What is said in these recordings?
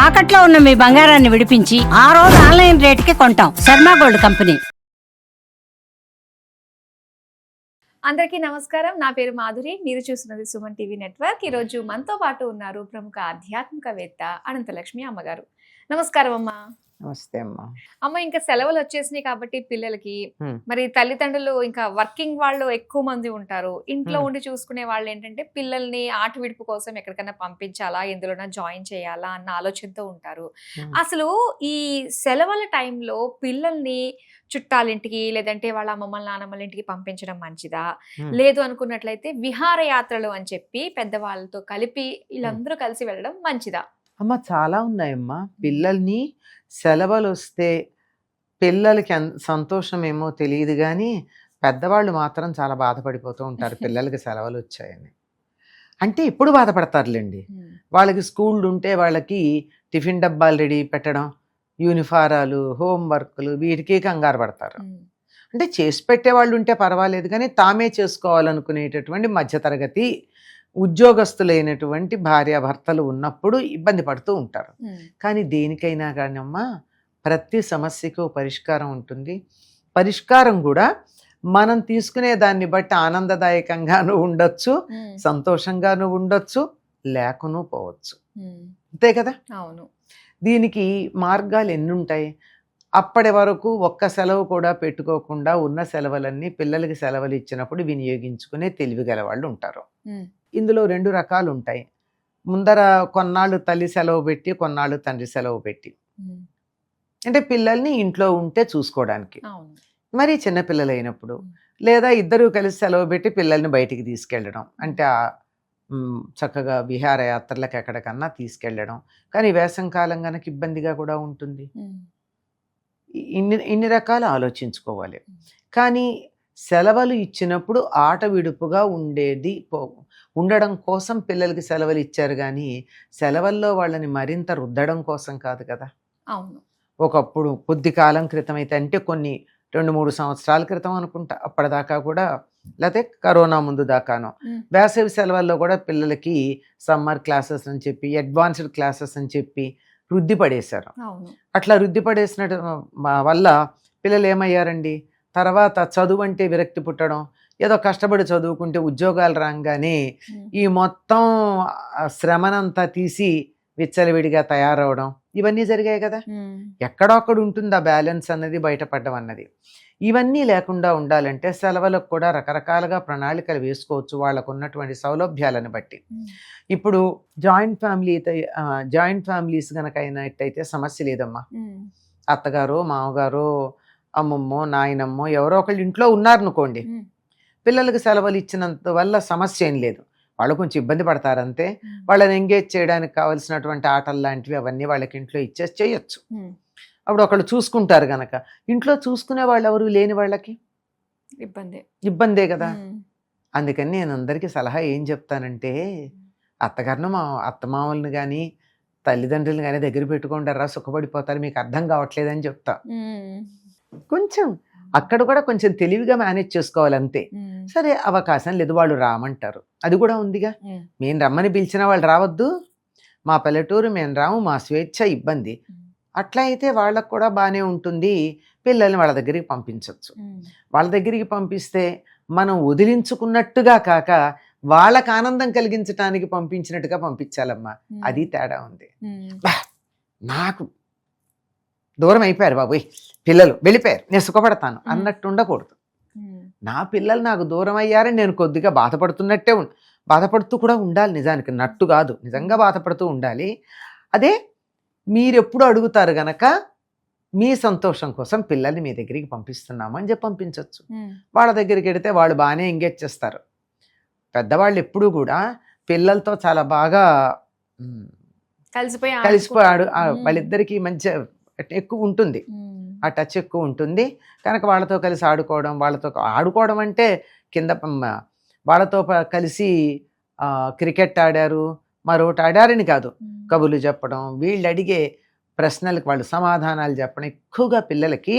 తాకట్లో ఉన్న మీ బంగారాన్ని విడిపించి ఆ రోజు ఆన్లైన్ రేటుకి కొంటాం. Sharma gold company. అందరికీ నమస్కారం. నా పేరు మాధురి. మీరు చూస్తున్నది సుమన్ టీవీ నెట్వర్క్. ఈరోజు మనతో పాటు ఉన్నారు ప్రముఖ ఆధ్యాత్మికవేత్త అనంతలక్ష్మి అమ్మగారు. నమస్కారం అమ్మా. నమస్తే అమ్మా. అమ్మ, ఇంకా సెలవులు వచ్చేసినాయి కాబట్టి పిల్లలకి మరి తల్లిదండ్రులు ఇంకా వర్కింగ్ వాళ్ళు ఎక్కువ మంది ఉంటారు. ఇంట్లో ఉండి చూసుకునే వాళ్ళు ఏంటంటే పిల్లల్ని ఆట విడుపు కోసం ఎక్కడికైనా పంపించాలా, ఎందులోనా జాయిన్ చేయాలా అన్న ఆలోచనతో ఉంటారు. అసలు ఈ సెలవుల టైంలో పిల్లల్ని చుట్టాలింటికి లేదంటే వాళ్ళ అమ్మమ్మల నాన్నమ్మల ఇంటికి పంపించడం మంచిదా, లేదు అనుకున్నట్లయితే విహారయాత్రలు అని చెప్పి పెద్దవాళ్ళతో కలిపి వీళ్ళందరూ కలిసి వెళ్ళడం మంచిదా? అమ్మ, చాలా ఉన్నాయమ్మా. పిల్లల్ని సెలవులు వస్తే పిల్లలకి సంతోషం ఏమో తెలియదు, కానీ పెద్దవాళ్ళు మాత్రం చాలా బాధపడిపోతూ ఉంటారు పిల్లలకి సెలవులు వచ్చాయని. అంటే ఇప్పుడు బాధపడతారులేండి. వాళ్ళకి స్కూల్ ఉంటే వాళ్ళకి టిఫిన్ డబ్బాలు రెడీ పెట్టడం, యూనిఫారాలు, హోంవర్క్లు, వీటికి కంగారు పడతారు. అంటే చేసి పెట్టేవాళ్ళు ఉంటే పర్వాలేదు, కానీ తామే చేసుకోవాలనుకునేటటువంటి మధ్యతరగతి ఉద్యోగస్తులైనటువంటి భార్యాభర్తలు ఉన్నప్పుడు ఇబ్బంది పడుతూ ఉంటారు. కానీ దేనికైనా కానీ అమ్మా, ప్రతి సమస్యకు పరిష్కారం ఉంటుంది. పరిష్కారం కూడా మనం తీసుకునే దాన్ని బట్టి ఆనందదాయకంగానూ ఉండొచ్చు, సంతోషంగానూ ఉండొచ్చు, లేకనూ పోవచ్చు. అంతే కదా? అవును. దీనికి మార్గాలు ఎన్ని ఉంటాయి. అప్పటి వరకు ఒక్క సెలవు కూడా పెట్టుకోకుండా ఉన్న సెలవులన్నీ పిల్లలకి సెలవులు ఇచ్చినప్పుడు వినియోగించుకునే తెలివి గల వాళ్ళు ఉంటారు. ఇందులో రెండు రకాలు ఉంటాయి. ముందర కొన్నాళ్ళు తల్లి సెలవు పెట్టి, కొన్నాళ్ళు తండ్రి సెలవు పెట్టి, అంటే పిల్లల్ని ఇంట్లో ఉంటే చూసుకోవడానికి. మరి చిన్నపిల్లలు అయినప్పుడు లేదా ఇద్దరు కలిసి సెలవు పెట్టి పిల్లల్ని బయటికి తీసుకెళ్ళడం, అంటే చక్కగా విహారయాత్రలకు ఎక్కడికన్నా తీసుకెళ్ళడం. కానీ వేసంకాలం కనుక ఇబ్బందిగా కూడా ఉంటుంది. ఇన్ని రకాలు ఆలోచించుకోవాలి. కానీ సెలవులు ఇచ్చినప్పుడు ఆట విడుపుగా ఉండడం కోసం పిల్లలకి సెలవులు ఇచ్చారు, కానీ సెలవుల్లో వాళ్ళని మరింత రుద్దడం కోసం కాదు కదా. అవును. ఒకప్పుడు కొద్ది కాలం క్రితం అయితే, అంటే కొన్ని 2-3 సంవత్సరాల క్రితం అనుకుంటా, అప్పటిదాకా కూడా, లేకపోతే కరోనా ముందు దాకానో వేసవి సెలవుల్లో కూడా పిల్లలకి సమ్మర్ క్లాసెస్ అని చెప్పి, అడ్వాన్స్డ్ క్లాసెస్ అని చెప్పి రుద్ది పడేశారు. అట్లా రుద్ది పడేసిన వల్ల పిల్లలు ఏమయ్యారండి, తర్వాత చదువు అంటే విరక్తి పుట్టడం, ఏదో కష్టపడి చదువుకుంటే ఉద్యోగాలు రాగానే ఈ మొత్తం శ్రమనంతా తీసి విచ్చలవిడిగా తయారవడం, ఇవన్నీ జరిగాయి కదా. ఎక్కడొక్కడ ఉంటుంది ఆ బ్యాలెన్స్ అన్నది, బయటపడడం అన్నది. ఇవన్నీ లేకుండా ఉండాలంటే సెలవులకు కూడా రకరకాలుగా ప్రణాళికలు వేసుకోవచ్చు వాళ్ళకు ఉన్నటువంటి సౌలభ్యాలను బట్టి. ఇప్పుడు జాయింట్ ఫ్యామిలీస్ కనుక అయినట్టయితే సమస్య లేదమ్మా. అత్తగారు, మామగారు, అమ్మమ్మో, నాయనమ్మో ఎవరో ఒకళ్ళు ఇంట్లో ఉన్నారనుకోండి, పిల్లలకి సెలవులు ఇచ్చినంత వల్ల సమస్య ఏం లేదు. వాళ్ళు కొంచెం ఇబ్బంది పడతారంతే. వాళ్ళని ఎంగేజ్ చేయడానికి కావాల్సినటువంటి ఆటలు లాంటివి అవన్నీ వాళ్ళకి ఇంట్లో ఇచ్చేసి చేయొచ్చు. అప్పుడు ఒకళ్ళు చూసుకుంటారు గనక. ఇంట్లో చూసుకునే వాళ్ళు ఎవరు లేని వాళ్ళకి ఇబ్బందే కదా. అందుకని నేను అందరికీ సలహా ఏం చెప్తానంటే, అత్తగారిని అత్తమామల్ని కానీ తల్లిదండ్రులను కానీ దగ్గర పెట్టుకుంటారా, సుఖపడిపోతారు, మీకు అర్థం కావట్లేదని చెప్తా. కొంచెం అక్కడ కూడా కొంచెం తెలివిగా మేనేజ్ చేసుకోవాలి అంతే. సరే, అవకాశం లేదు, వాళ్ళు రామంటారు, అది కూడా ఉందిగా. మేము రమ్మని పిలిచినా వాళ్ళు రావద్దు, మా పల్లెటూరు, మేము రాము, మా స్వేచ్ఛ, ఇబ్బంది. అట్లా అయితే వాళ్ళకు కూడా బాగానే ఉంటుంది. పిల్లల్ని వాళ్ళ దగ్గరికి పంపించవచ్చు. వాళ్ళ దగ్గరికి పంపిస్తే మనం వదిలించుకున్నట్టుగా కాక వాళ్ళకు ఆనందం కలిగించడానికి పంపించినట్టుగా పంపించాలమ్మా. అది తేడా ఉంది. నాకు దూరం అయిపోయారు బాబోయ్ పిల్లలు, వెళ్ళిపోయారు, నేను సుఖపడతాను అన్నట్టు ఉండకూడదు. నా పిల్లలు నాకు దూరం అయ్యారని నేను కొద్దిగా బాధపడుతూ కూడా ఉండాలి. నిజానికి నట్టు కాదు, నిజంగా బాధపడుతూ ఉండాలి. అదే మీరెప్పుడు అడుగుతారు గనక మీ సంతోషం కోసం పిల్లల్ని మీ దగ్గరికి పంపిస్తున్నామని చెప్పి పంపించవచ్చు. వాళ్ళ దగ్గరికి వెడితే వాళ్ళు బాగానే ఎంగేజ్ చేస్తారు. పెద్దవాళ్ళు ఎప్పుడూ కూడా పిల్లలతో చాలా బాగా కలిసిపోయాడు, వాళ్ళిద్దరికీ మంచి ఎక్కువ ఉంటుంది, ఆ టచ్ ఎక్కువ ఉంటుంది. కనుక వాళ్ళతో కలిసి ఆడుకోవడం అంటే కింద వాళ్ళతో కలిసి క్రికెట్ ఆడారు, మరొకటి ఆడారని కాదు, కబుర్లు చెప్పడం, వీళ్ళు అడిగే ప్రశ్నలకు వాళ్ళు సమాధానాలు చెప్పడం. ఎక్కువగా పిల్లలకి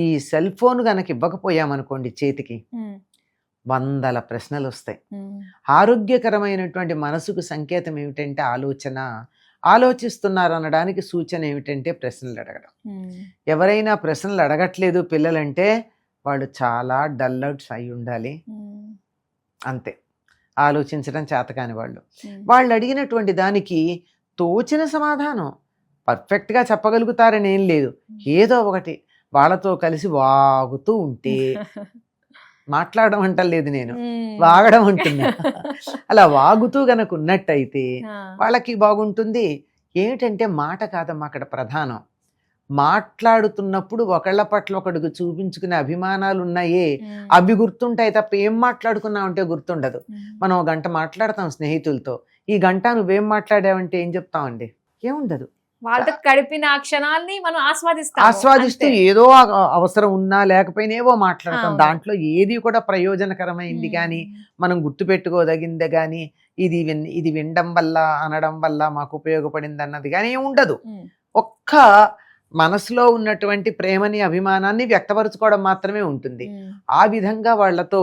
ఈ సెల్ ఫోన్ కనుక ఇవ్వకపోయామనుకోండి చేతికి, 100 ప్రశ్నలు వస్తాయి. ఆరోగ్యకరమైనటువంటి మనసుకు సంకేతం ఏమిటంటే ఆలోచన, ఆలోచిస్తున్నారు అనడానికి సూచన ఏమిటంటే ప్రశ్నలు అడగడం. ఎవరైనా ప్రశ్నలు అడగట్లేదు పిల్లలంటే వాళ్ళు చాలా డల్అవుట్స్ అయి ఉండాలి, అంతే. ఆలోచించడం చేతకాని వాళ్ళు. వాళ్ళు అడిగినటువంటి దానికి తోచిన సమాధానం పర్ఫెక్ట్గా చెప్పగలుగుతారని ఏం లేదు, ఏదో ఒకటి వాళ్ళతో కలిసి వాగుతూ ఉంటే, మాట్లాడడం అంటలేదు నేను, వాగడం అంటున్నా, అలా వాగుతూ గనక ఉన్నట్టయితే వాళ్ళకి బాగుంటుంది. ఏమిటంటే మాట కాదమ్మా అక్కడ ప్రధానం. మాట్లాడుతున్నప్పుడు ఒకళ్ళ పట్ల ఒకడికి చూపించుకునే అభిమానాలు ఉన్నాయే, అవి గుర్తుంటాయి తప్ప ఏం మాట్లాడుకున్నావంటే గుర్తుండదు. మనం 1 గంట మాట్లాడతాం స్నేహితులతో, ఈ గంట నువ్వేం మాట్లాడావంటే ఏం చెప్తామండి, ఏముండదు. వాళ్ళతో గడిపిన ఆ క్షణాల్ని మనం ఆస్వాదిస్తూ ఏదో అవసరం ఉన్నా లేకపోయినా ఏవో మాట్లాడతాం. దాంట్లో ఏది కూడా ప్రయోజనకరమైంది కానీ మనం గుర్తుపెట్టుకోదగిందే కానీ ఇది వినడం వల్ల అనడం వల్ల మాకు ఉపయోగపడింది అన్నది కానీ ఉండదు. ఒక్క మనసులో ఉన్నటువంటి ప్రేమని అభిమానాన్ని వ్యక్తపరచుకోవడం మాత్రమే ఉంటుంది. ఆ విధంగా వాళ్ళతో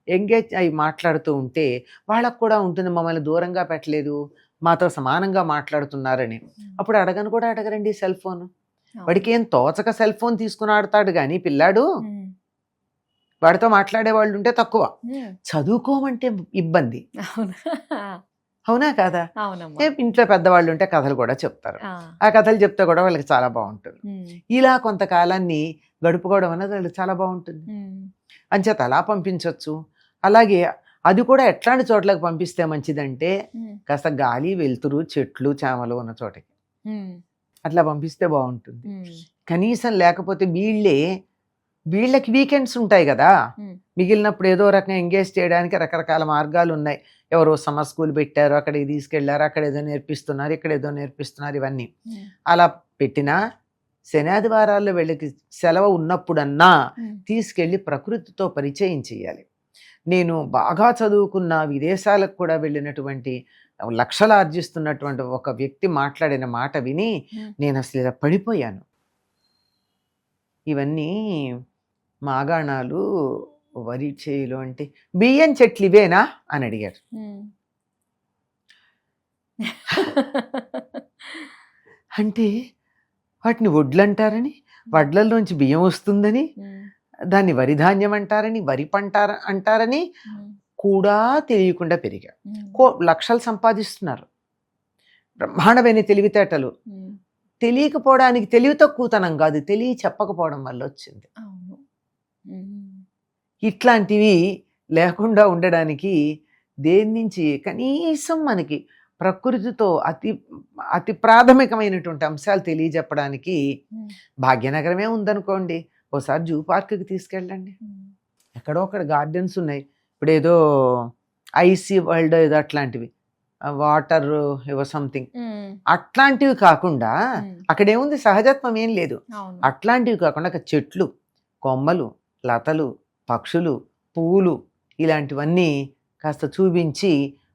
ఎంగేజ్ అయి మాట్లాడుతూ ఉంటే వాళ్ళకు కూడా ఉంటుంది, మమ్మల్ని దూరంగా పెట్టలేదు, మాతో సమానంగా మాట్లాడుతున్నారని. అప్పుడు అడగను కూడా అడగరండి సెల్ ఫోన్. వాడికి ఏం తోచక సెల్ ఫోన్ తీసుకుని ఆడతాడు కానీ పిల్లాడు, వాడితో మాట్లాడే వాళ్ళు ఉంటే తక్కువ. చదువుకోమంటే ఇబ్బంది, అవునా కాదా? ఇంట్లో పెద్దవాళ్ళు ఉంటే కథలు కూడా చెప్తారు, ఆ కథలు చెప్తే కూడా వాళ్ళకి చాలా బాగుంటుంది. ఇలా కొంతకాలాన్ని గడుపుకోవడం అనేది వాళ్ళకి చాలా బాగుంటుంది. అంచేత అలా పంపించవచ్చు. అలాగే అది కూడా ఎట్లాంటి చోట్లకు పంపిస్తే మంచిదంటే కాస్త గాలి వెలుతురు చెట్లు చేమలు ఉన్న చోటకి అట్లా పంపిస్తే బాగుంటుంది. కనీసం లేకపోతే వీళ్ళకి వీకెండ్స్ ఉంటాయి కదా, మిగిలినప్పుడు ఏదో రకంగా ఎంగేజ్ చేయడానికి రకరకాల మార్గాలు ఉన్నాయి. ఎవరో సమ్మర్ స్కూల్ పెట్టారు, అక్కడికి తీసుకెళ్లారు, అక్కడ ఏదో నేర్పిస్తున్నారు, ఇక్కడ ఏదో నేర్పిస్తున్నారు, ఇవన్నీ అలా పెట్టినా శని ఆదివారాల్లో వీళ్ళకి సెలవు ఉన్నప్పుడన్నా తీసుకెళ్ళి ప్రకృతితో పరిచయం చేయాలి. నేను బాగా చదువుకున్న విదేశాలకు కూడా వెళ్ళినటువంటి లక్షలు ఆర్జిస్తున్నటువంటి ఒక వ్యక్తి మాట్లాడిన మాట విని నేను అసలు ఇలా పడిపోయాను. ఇవన్నీ మాగాణాలు వరి చేయులు అంటే బియ్యం చెట్లు ఇవేనా అని అడిగారు. అంటే వాటిని వడ్లు అంటారని, వడ్లలోంచి బియ్యం వస్తుందని, దాన్ని వరి ధాన్యం అంటారని, వరి పంట అంటారని కూడా తెలియకుండా పెరిగా. లక్షలు సంపాదిస్తున్నారు, బ్రహ్మాండమైన తెలివితేటలు. తెలియకపోవడానికి తెలివి తక్కువతనం కాదు, చెప్పకపోవడం వల్ల వచ్చింది. ఇట్లాంటివి లేకుండా ఉండడానికి దేని నుంచి కనీసం మనకి ప్రకృతితో అతి ప్రాథమికమైనటువంటి అంశాలు తెలియజెప్పడానికి భాగ్యనగరమే ఉందనుకోండి, ఒకసారి జూ పార్క్కి తీసుకెళ్ళండి. ఎక్కడో అక్కడ గార్డెన్స్ ఉన్నాయి, ఇప్పుడు ఏదో ఐసీ వరల్డ్ ఏదో అట్లాంటివి, వాటర్ ఏవో సంథింగ్ అట్లాంటివి కాకుండా అక్కడేముంది, సహజత్వం ఏం లేదు. అట్లాంటివి కాకుండా అక్కడ చెట్లు, కొమ్మలు, లతలు, పక్షులు, పువ్వులు ఇలాంటివన్నీ కాస్త చూపించి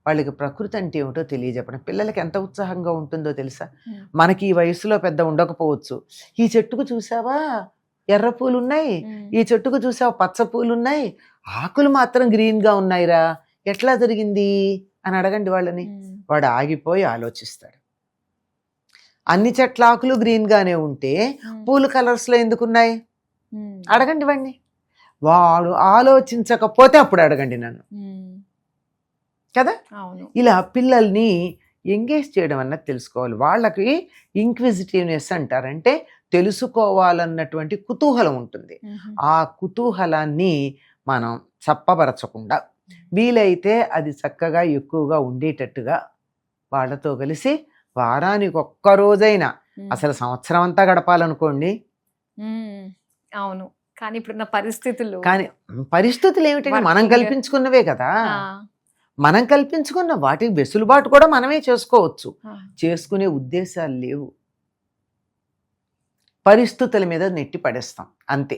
వాళ్ళకి ప్రకృతి అంటే ఏమిటో తెలియజెప్పడం. పిల్లలకి ఎంత ఉత్సాహంగా ఉంటుందో తెలుసా. మనకి ఈ వయసులో పెద్ద ఉండకపోవచ్చు, ఈ చెట్టుకు చూసావా ఎర్ర పూలు ఉన్నాయి, ఈ చెట్టుకు చూసావా పచ్చ పూలు ఉన్నాయి, ఆకులు మాత్రం గ్రీన్గా ఉన్నాయిరా, ఎట్లా జరిగింది అని అడగండి వాళ్ళని. వాడు ఆగిపోయి ఆలోచిస్తాడు. అన్ని చెట్ల ఆకులు గ్రీన్గానే ఉంటే పూలు కలర్స్లో ఎందుకున్నాయి అడగండి వాడిని. వాడు ఆలోచించకపోతే అప్పుడు అడగండి నన్ను కదా. ఇలా పిల్లల్ని ఎంగేజ్ చేయడం అన్నది తెలుసుకోవాలి. వాళ్ళకి ఇంక్విజిటివ్నెస్ అంటారంటే తెలుసుకోవాలన్నటువంటి కుతూహలం ఉంటుంది. ఆ కుతూహలాన్ని మనం చప్పబరచకుండా వీలైతే అది చక్కగా ఎక్కువగా ఉండేటట్టుగా వాళ్ళతో కలిసి వారానికి ఒక్క రోజైనా, అసలు సంవత్సరం అంతా గడపాలనుకోండి. అవును, కానీ ఇప్పుడున్న పరిస్థితులు ఏమిటంటే మనం కల్పించుకున్నవే కదా. మనం కల్పించుకున్న వాటికి వెసులుబాటు కూడా మనమే చేసుకోవచ్చు. చేసుకునే ఉద్దేశాలు లేవు, పరిస్థితుల మీద నెట్టి పడేస్తాం అంతే.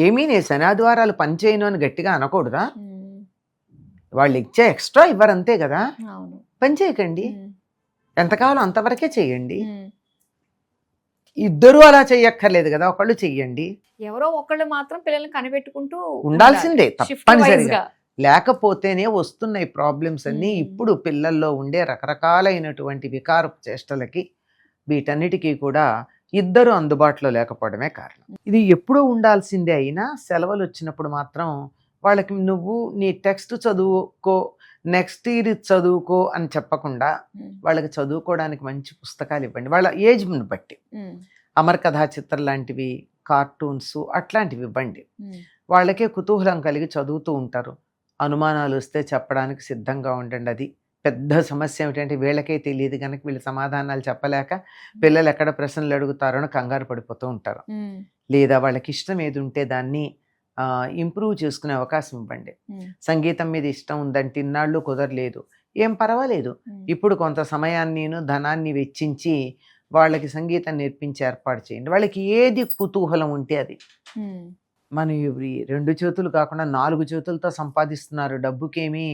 ఏమీ నేను శనాద్వారాలు పనిచేయను అని గట్టిగా అనకూడదా? వాళ్ళు ఇచ్చే ఎక్స్ట్రా ఇవ్వరు అంతే కదా. పని చేయకండి, ఎంతకాలం అంతవరకే చెయ్యండి. ఇద్దరు అలా చెయ్యక్కర్లేదు కదా, ఒకళ్ళు చెయ్యండి. ఎవరో ఒకళ్ళు మాత్రం పిల్లల్ని కనిపెట్టుకుంటూ ఉండాల్సిందే తప్పనిసరిగా. లేకపోతేనే వస్తున్నాయి ప్రాబ్లమ్స్ అన్నీ. మ్మ్. ఇప్పుడు పిల్లల్లో ఉండే రకరకాలైనటువంటి వికారపు చేష్టలకి వీటన్నిటికీ కూడా ఇద్దరు అందుబాటులో లేకపోవడమే కారణం. ఇది ఎప్పుడూ ఉండాల్సిందే అయినా సెలవులు వచ్చినప్పుడు మాత్రం వాళ్ళకి నువ్వు నీ టెక్స్ట్ చదువుకో, నెక్స్ట్ ఇయర్ చదువుకో అని చెప్పకుండా మ్మ్. వాళ్ళకి చదువుకోవడానికి మంచి పుస్తకాలు ఇవ్వండి. వాళ్ళ ఏజ్ని బట్టి మ్మ్. అమరకథా చిత్రం లాంటివి, కార్టూన్స్ అట్లాంటివి ఇవ్వండి. మ్మ్. వాళ్ళకే కుతూహలం కలిగి చదువుతూ ఉంటారు. అనుమానాలు వస్తే చెప్పడానికి సిద్ధంగా ఉండండి. అది పెద్ద సమస్య ఏమిటంటే వీళ్ళకే తెలియదు కనుక వీళ్ళు సమాధానాలు చెప్పలేక పిల్లలు ఎక్కడ ప్రశ్నలు అడుగుతారో అని కంగారు పడిపోతూ ఉంటారు. మ్మ్. లేదా వాళ్ళకి ఇష్టం ఏది ఉంటే దాన్ని ఇంప్రూవ్ చేసుకునే అవకాశం ఇవ్వండి. మ్మ్. సంగీతం మీద ఇష్టం ఉందంటే ఇన్నాళ్ళు కుదరలేదు, ఏం పర్వాలేదు, మ్మ్. ఇప్పుడు కొంత సమయాన్ని ధనాన్ని వెచ్చించి వాళ్ళకి సంగీతం నేర్పించి ఏర్పాటు చేయండి. వాళ్ళకి ఏది కుతూహలం ఉంటే అది. మ్మ్. మనం ఇవి 2 చేతులు కాకుండా 4 చేతులతో సంపాదిస్తున్నారు, డబ్బుకేమీ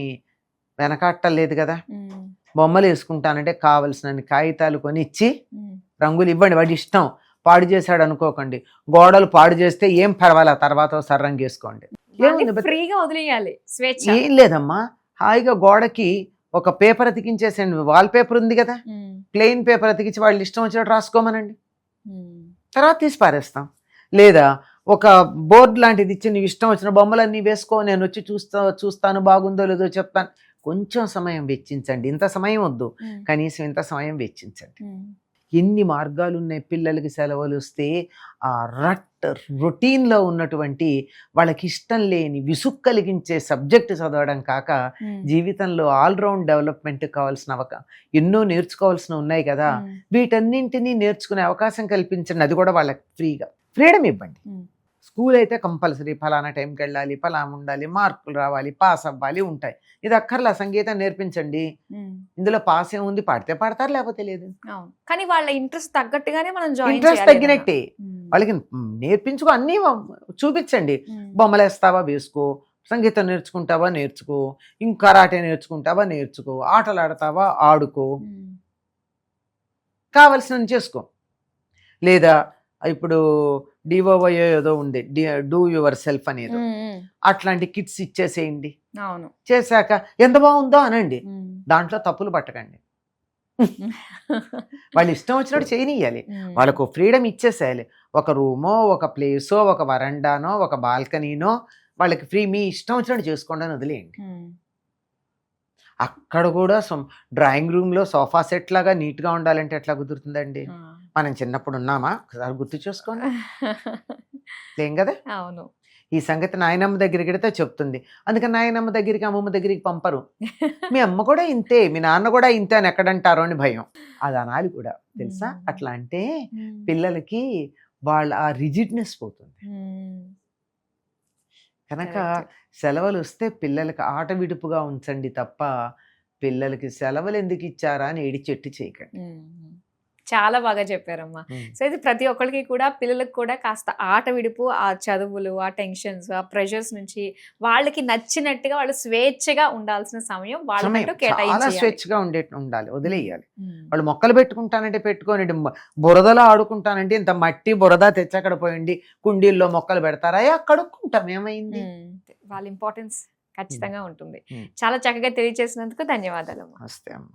వెనకాట్టలేదు కదా. మ్మ్. బొమ్మలు వేసుకుంటానంటే కావలసిన కాగితాలు కొని ఇచ్చి మ్మ్. రంగులు ఇవ్వండి. వాడి ఇష్టం, పాడు చేశాడు అనుకోకండి. గోడలు పాడు చేస్తే ఏం పర్వాలే, తర్వాత ఒకసారి రంగు వేసుకోండి. వాళ్ళని ఏముంది ఫ్రీగా వదిలేయాలి, స్వేచ్ఛ. ఏం లేదమ్మా, హాయిగా గోడకి ఒక పేపర్ అతికించేసండి. వాల్ పేపర్ ఉంది కదా, మ్మ్. ప్లెయిన్ పేపర్ అతికించి వాళ్ళు ఇష్టం వచ్చినట్టు రాసుకోమనండి, మ్మ్. తర్వాత తీసి పారేస్తాం. లేదా ఒక బోర్డు లాంటిది ఇచ్చి నీవు ఇష్టం వచ్చిన బొమ్మలన్నీ వేసుకో, నేను వచ్చి చూస్తాను బాగుందో లేదో చెప్తాను. కొంచెం సమయం వెచ్చించండి. ఇంత సమయం వద్దు, మ్మ్. కనీసం ఇంత సమయం వెచ్చించండి. మ్మ్. ఎన్ని మార్గాలు ఉన్నాయి పిల్లలకి సెలవులు వస్తే. ఆ రొటీన్లో ఉన్నటువంటి వాళ్ళకి ఇష్టం లేని విసుగు కలిగించే సబ్జెక్ట్ చదవడం కాక మ్మ్. జీవితంలో ఆల్రౌండ్ డెవలప్మెంట్ కావాల్సిన ఎన్నో నేర్చుకోవాల్సిన ఉన్నాయి కదా. మ్మ్. వీటన్నింటినీ నేర్చుకునే అవకాశం కల్పించండి. అది కూడా వాళ్ళకి ఫ్రీడమ్ ఇవ్వండి. మ్మ్. స్కూల్ అయితే కంపల్సరీ ఫలానా టైంకి వెళ్ళాలి, ఫలానా ఉండాలి, మార్కులు రావాలి, పాస్ అవ్వాలి ఉంటాయి. ఇది అక్కర్లా, సంగీతం నేర్పించండి. మ్మ్. ఇందులో పాస్ ఏముంది, పాడితే పాడతారు లేకపోతే లేదు. అవును, కానీ వాళ్ళ ఇంట్రెస్ట్ తగ్గట్టుగానే మనం జాయిన్ ఇంట్రెస్ట్ చేయాలి తగ్గినట్టే ఏదైనా. వాళ్ళకి నేర్పించుకో, అన్నీ చూపించండి. మ్మ్. బొమ్మలు వేస్తావా వేసుకో, సంగీతం నేర్చుకుంటావా నేర్చుకో, ఇంకా కరాటే నేర్చుకుంటావా నేర్చుకో, ఆటలు ఆడతావా ఆడుకో, మ్మ్. కావలసినవి చేసుకో. లేదా ఇప్పుడు డిఓవై ఏదో ఉంది, డూ యువర్ సెల్ఫ్ అనేది, మ్మ్. మ్మ్. అట్లాంటి కిట్స్ ఇచ్చేసేయండి. అవును. చేశాక ఎంత బాగుందో అనండి, మ్మ్. దాంట్లో తప్పులు పట్టకండి. వాళ్ళు ఇష్టం వచ్చినట్టు చేయనియాలి. మ్మ్. వాళ్ళకు ఫ్రీడమ్ ఇచ్చేసేయాలి. ఒక రూమో, ఒక ప్లేసో, ఒక వరండానో, ఒక బాల్కనీనో వాళ్ళకి ఫ్రీ, మీ ఇష్టం వచ్చినట్టు చేసుకోండి అని వదిలేయండి. మ్మ్. అక్కడ కూడా డ్రాయింగ్ రూమ్లో సోఫా సెట్ లాగా నీట్గా ఉండాలంటే ఎట్లా కుదురుతుందండి? ఆ. మనం చిన్నప్పుడు ఉన్నామా? ఒకసారి గుర్తు చేసుకోండి. లేం కదా. అవును. ఈ సంగతి నాయనమ్మ దగ్గరికి వెడితే చెప్తుంది. అందుకని నాయనమ్మ దగ్గరికి, అమ్మమ్మ దగ్గరికి పంపరు. మీ అమ్మ కూడా ఇంతే, మీ నాన్న కూడా ఇంతే అని ఎక్కడంటారో అని భయం. అది అనాలి కూడా, తెలుసా? అట్లా అంటే మ్మ్. పిల్లలకి వాళ్ళ ఆ రిజిడ్నెస్ పోతుంది. మ్మ్. కనుక Correct. సెలవులు వస్తే పిల్లలకి ఆట విడుపుగా ఉంచండి తప్ప పిల్లలకి సెలవులు ఎందుకు ఇచ్చారా అని ఏడి చెట్టు చేయకండి. మ్మ్. చాలా బాగా చెప్పారమ్మా. సో ఇది ప్రతి ఒక్కరికి కూడా, పిల్లలకు కూడా కాస్త ఆట విడుపు, ఆ చదువులు, ఆ టెన్షన్స్, ఆ ప్రెషర్స్ నుంచి వాళ్ళకి నచ్చినట్టుగా వాళ్ళు స్వేచ్ఛగా ఉండాల్సిన సమయం వాళ్ళకంటూ సమయం చాలా కేటాయించాలి. స్వేచ్ఛగా ఉండాలి, వదిలేయాలి. వాళ్ళు మొక్కలు పెట్టుకుంటానంటే పెట్టుకోనండి, బురదలో ఆడుకుంటానంటే ఇంత మట్టి బురద తెచ్చి అక్కడ పోయండి, కుండీల్లో మొక్కలు పెడతారా, కడుక్కుంటాం, ఏమైంది? వాళ్ళ ఇంపార్టెన్స్ ఖచ్చితంగా ఉంటుంది. మ్మ్. చాలా చక్కగా తెలియజేసినందుకు ధన్యవాదాలమ్మా. వస్తే అమ్మ.